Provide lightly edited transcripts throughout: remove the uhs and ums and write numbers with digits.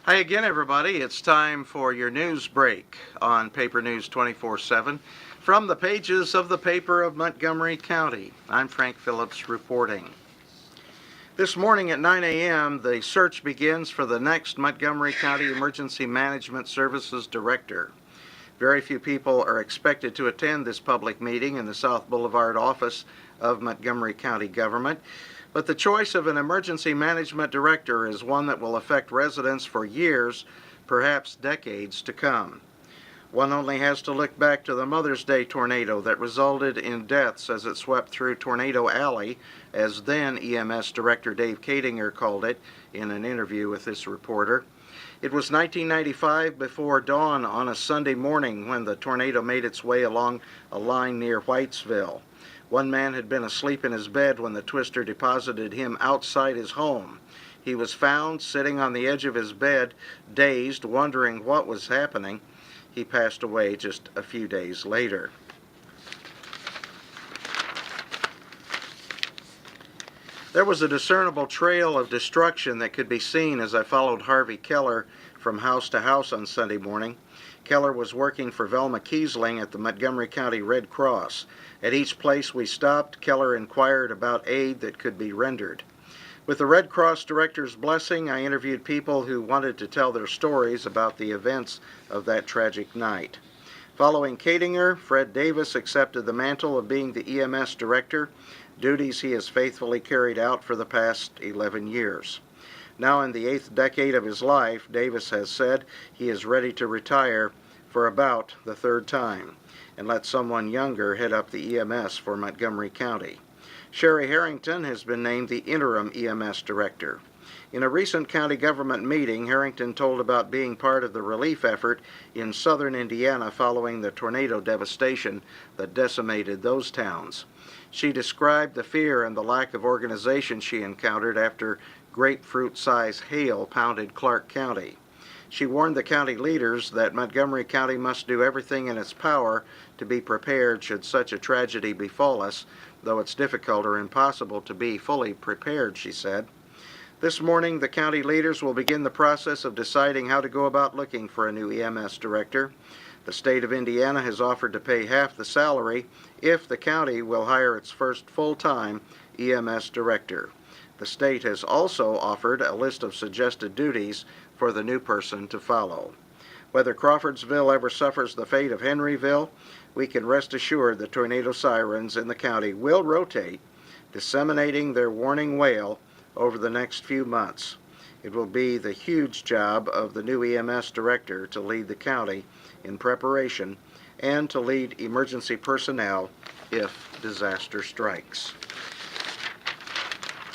Hi again, everybody. It's time for your news break on Paper News 24/7 from the pages of the paper of Montgomery County. I'm Frank Phillips reporting. This morning at 9 a.m., the search begins for the next Montgomery County Emergency Management Services Director. Very few people are expected to attend this public meeting in the South Boulevard office of Montgomery County Government. But the choice of an emergency management director is one that will affect residents for years, perhaps decades to come. One only has to look back to the Mother's Day tornado that resulted in deaths as it swept through Tornado Alley, as then EMS Director Dave Kadinger called it in an interview with this reporter. It was 1995 before dawn on a Sunday morning when the tornado made its way along a line near Whitesville. One man had been asleep in his bed when the twister deposited him outside his home. He was found sitting on the edge of his bed, dazed, wondering what was happening. He passed away just a few days later. There was a discernible trail of destruction that could be seen as I followed Harvey Keller from house to house on Sunday morning. Keller was working for Velma Kiesling at the Montgomery County Red Cross. At each place we stopped, Keller inquired about aid that could be rendered. With the Red Cross director's blessing, I interviewed people who wanted to tell their stories about the events of that tragic night. Following Kadinger, Fred Davis accepted the mantle of being the EMS director, duties he has faithfully carried out for the past 11 years. Now in the 8th decade of his life, Davis has said he is ready to retire for about the 3rd time and let someone younger head up the EMS for Montgomery County. Sherry Harrington has been named the interim EMS director. In a recent county government meeting, Harrington told about being part of the relief effort in southern Indiana following the tornado devastation that decimated those towns. She described the fear and the lack of organization she encountered after grapefruit-sized hail pounded Clark County. She warned the county leaders that Montgomery County must do everything in its power to be prepared should such a tragedy befall us, though it's difficult or impossible to be fully prepared, she said. This morning, the county leaders will begin the process of deciding how to go about looking for a new EMS director. The state of Indiana has offered to pay half the salary if the county will hire its first full-time EMS director. The state has also offered a list of suggested duties for the new person to follow. Whether Crawfordsville ever suffers the fate of Henryville, we can rest assured the tornado sirens in the county will rotate, disseminating their warning wail over the next few months. It will be the huge job of the new EMS director to lead the county in preparation and to lead emergency personnel if disaster strikes.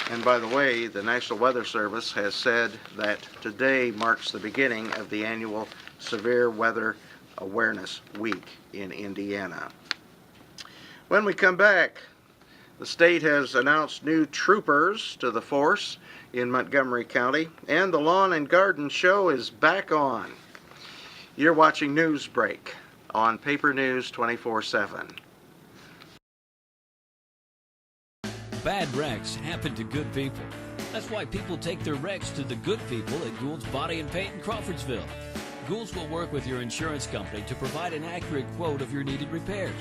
And by the way, the National Weather Service has said that today marks the beginning of the annual Severe Weather Awareness Week in Indiana. When we come back, the state has announced new troopers to the force in Montgomery County, and the Lawn and Garden Show is back on. You're watching Newsbreak on Paper News 24/7. Bad wrecks happen to good people. That's why people take their wrecks to the good people at Gould's Body and Paint in Crawfordsville. Gould's will work with your insurance company to provide an accurate quote of your needed repairs.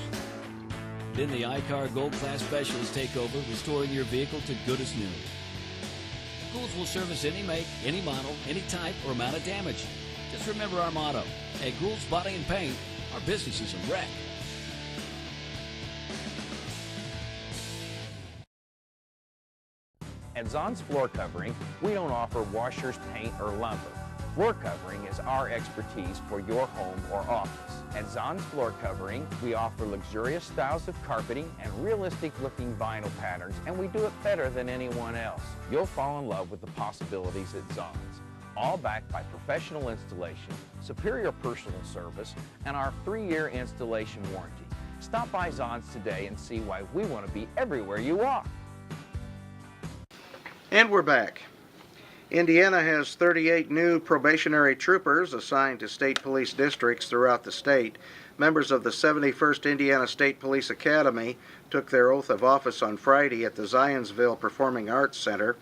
Then the iCar Gold Class specialists take over, restoring your vehicle to good as new. Gould's will service any make, any model, any type, or amount of damage. Just remember our motto. At Gould's Body and Paint, our business is a wreck. At Zahn's Floor Covering, we don't offer washers, paint, or lumber. Floor covering is our expertise for your home or office. At Zahn's Floor Covering, we offer luxurious styles of carpeting and realistic-looking vinyl patterns, and we do it better than anyone else. You'll fall in love with the possibilities at Zahn's, all backed by professional installation, superior personal service, and our 3-year installation warranty. Stop by Zahn's today and see why we want to be everywhere you are. And we're back. Indiana has 38 new probationary troopers assigned to state police districts throughout the state. Members of the 71st Indiana State Police Academy took their oath of office on Friday at the Zionsville Performing Arts Center.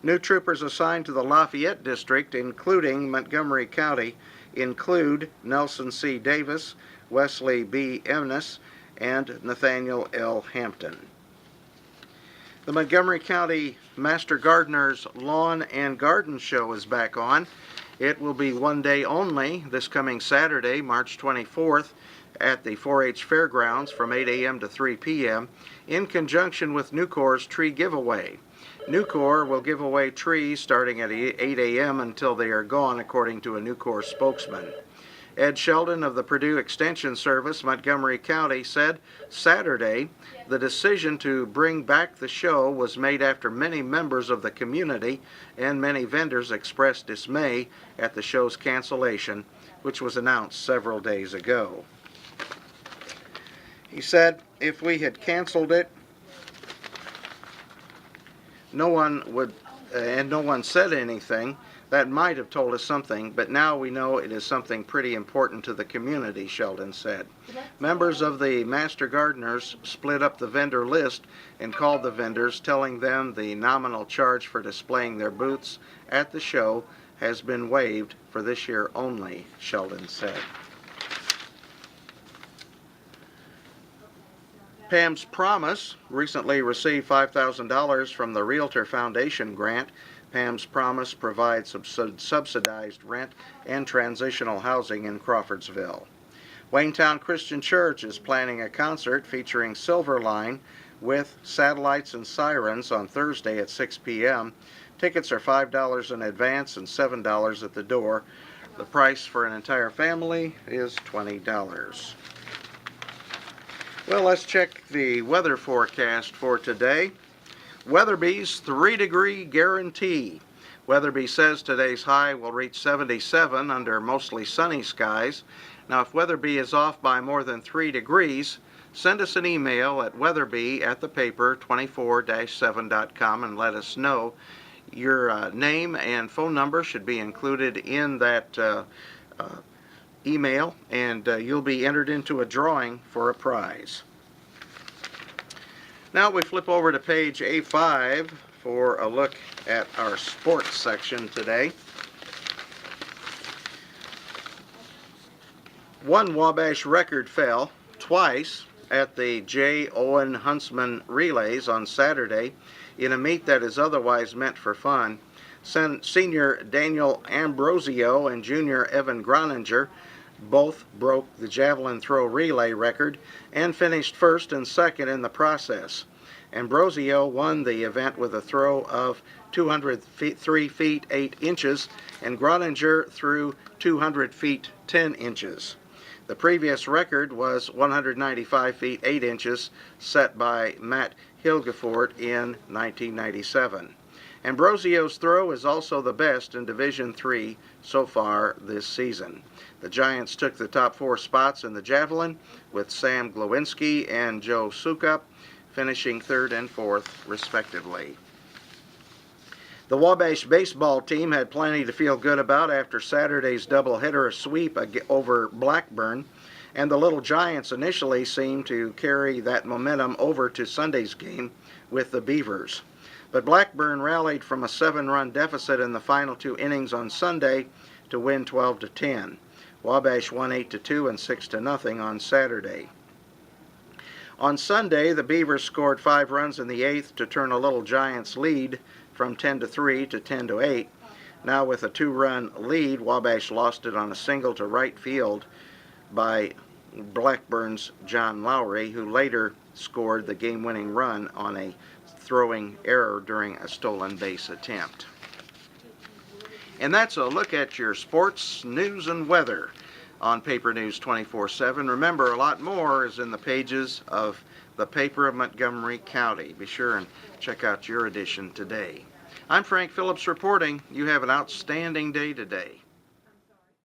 New troopers assigned to the Lafayette District, including Montgomery County, include Nelson C. Davis, Wesley B. Emness, and Nathaniel L. Hampton. The Montgomery County Master Gardener's Lawn and Garden Show is back on. It will be one day only this coming Saturday, March 24th, at the 4-H Fairgrounds from 8 a.m. to 3 p.m. in conjunction with Nucor's tree giveaway. Nucor will give away trees starting at 8 a.m. until they are gone, according to a Nucor spokesman. Ed Sheldon of the Purdue Extension Service, Montgomery County, said Saturday the decision to bring back the show was made after many members of the community and many vendors expressed dismay at the show's cancellation, which was announced several days ago. He said, if we had canceled it, no one said anything, that might have told us something, but now we know it is something pretty important to the community, Sheldon said. Members of the Master Gardeners split up the vendor list and called the vendors, telling them the nominal charge for displaying their booths at the show has been waived for this year only, Sheldon said. Pam's Promise recently received $5,000 from the Realtor Foundation grant. Pam's Promise provides subsidized rent and transitional housing in Crawfordsville. Waynetown Christian Church is planning a concert featuring Silverline with Satellites and Sirens on Thursday at 6 p.m. Tickets are $5 in advance and $7 at the door. The price for an entire family is $20. Well, let's check the weather forecast for today. Weatherby's 3-degree guarantee. Weatherby says today's high will reach 77 under mostly sunny skies. Now, if Weatherby is off by more than 3 degrees, send us an email at weatherby@thepaper24-7.com and let us know. Your name and phone number should be included in that email, and you'll be entered into a drawing for a prize. Now we flip over to page A5 for a look at our sports section today. One Wabash record fell twice at the J. Owen Huntsman Relays on Saturday in a meet that is otherwise meant for fun. Senior Daniel Ambrosio and junior Evan Groninger both broke the javelin throw relay record and finished first and second in the process. Ambrosio won the event with a throw of 203 feet 8 inches, and Groninger threw 200 feet 10 inches. The previous record was 195 feet 8 inches, set by Matt Hilgefort in 1997. Ambrosio's throw is also the best in Division III so far this season. The Giants took the top 4 spots in the javelin, with Sam Glowinski and Joe Sukup finishing 3rd and 4th, respectively. The Wabash baseball team had plenty to feel good about after Saturday's doubleheader sweep over Blackburn, and the Little Giants initially seemed to carry that momentum over to Sunday's game with the Beavers. But Blackburn rallied from a 7-run deficit in the final 2 innings on Sunday to win 12-10. Wabash won 8-2 and 6-0 on Saturday. On Sunday, the Beavers scored 5 runs in the 8th to turn a Little Giants lead from 10-3 to 10-8. Now with a 2-run lead, Wabash lost it on a single to right field by Blackburn's John Lowry, who later scored the game-winning run on a throwing error during a stolen base attempt. And that's a look at your sports, news, and weather on Paper News 24/7. Remember, a lot more is in the pages of the Paper of Montgomery County. Be sure and check out your edition today. I'm Frank Phillips reporting. You have an outstanding day today.